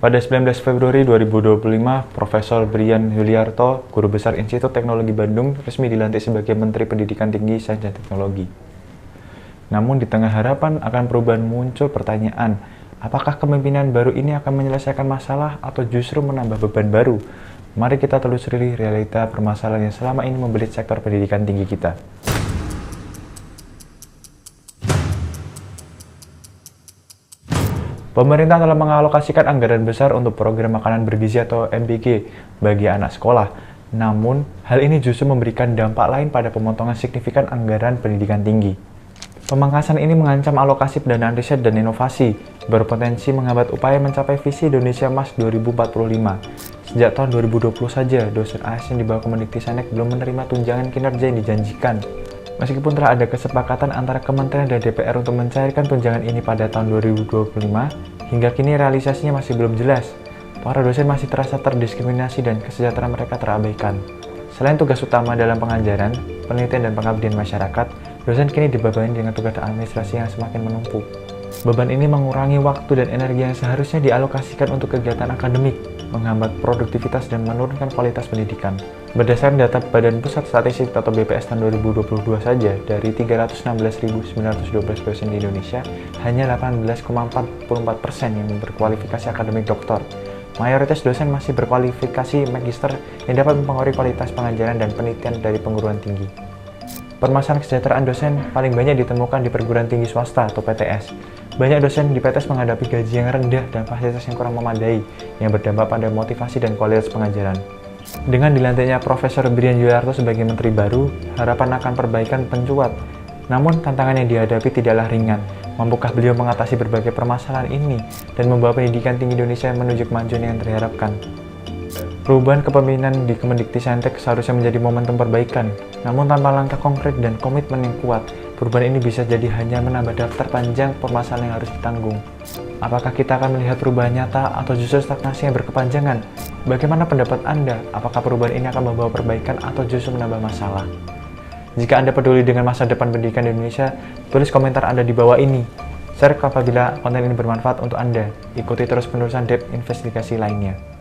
Pada 19 Februari 2025, Profesor Brian Yuliarto, Guru Besar Institut Teknologi Bandung, resmi dilantik sebagai Menteri Pendidikan Tinggi, Sains dan Teknologi. Namun di tengah harapan akan perubahan muncul pertanyaan, apakah kepemimpinan baru ini akan menyelesaikan masalah atau justru menambah beban baru? Mari kita telusuri realita permasalahan yang selama ini membelit sektor pendidikan tinggi kita. Pemerintah telah mengalokasikan anggaran besar untuk program makanan bergizi atau MBG bagi anak sekolah. Namun, hal ini justru memberikan dampak lain pada pemotongan signifikan anggaran pendidikan tinggi. Pemangkasan ini mengancam alokasi pendanaan riset dan inovasi, berpotensi menghambat upaya mencapai visi Indonesia Emas 2045. Sejak tahun 2020 saja, dosen AS yang di bawah Kemendikbudristek belum menerima tunjangan kinerja yang dijanjikan. Meskipun telah ada kesepakatan antara Kementerian dan DPR untuk mencairkan tunjangan ini pada tahun 2025, hingga kini realisasinya masih belum jelas. Para dosen masih terasa terdiskriminasi dan kesejahteraan mereka terabaikan. Selain tugas utama dalam pengajaran, penelitian, dan pengabdian masyarakat, dosen kini dibebani dengan tugas administrasi yang semakin menumpuk. Beban ini mengurangi waktu dan energi yang seharusnya dialokasikan untuk kegiatan akademik, menghambat produktivitas dan menurunkan kualitas pendidikan. Berdasarkan data Badan Pusat Statistik atau BPS tahun 2022 saja, dari 316.912 dosen di Indonesia, hanya 18,44% yang berkualifikasi akademik doktor. Mayoritas dosen masih berkualifikasi magister yang dapat mempengaruhi kualitas pengajaran dan penelitian dari perguruan tinggi. Permasalahan kesejahteraan dosen paling banyak ditemukan di perguruan tinggi swasta atau PTS. Banyak dosen di PTS menghadapi gaji yang rendah dan fasilitas yang kurang memadai, yang berdampak pada motivasi dan kualitas pengajaran. Dengan dilantiknya Profesor Brian Yuliarto sebagai menteri baru, harapan akan perbaikan pencuat. Namun tantangan yang dihadapi tidaklah ringan. Mampukah beliau mengatasi berbagai permasalahan ini dan membawa pendidikan tinggi Indonesia menuju kemajuan yang terharapkan? Perubahan kepemimpinan di Kemendikbudristek seharusnya menjadi momentum perbaikan. Namun tanpa langkah konkret dan komitmen yang kuat, perubahan ini bisa jadi hanya menambah daftar panjang permasalahan yang harus ditanggung. Apakah kita akan melihat perubahan nyata atau justru stagnasi yang berkepanjangan? Bagaimana pendapat Anda? Apakah perubahan ini akan membawa perbaikan atau justru menambah masalah? Jika Anda peduli dengan masa depan pendidikan di Indonesia, tulis komentar Anda di bawah ini. Share apabila konten ini bermanfaat untuk Anda. Ikuti terus penelusuran Depth investigasi lainnya.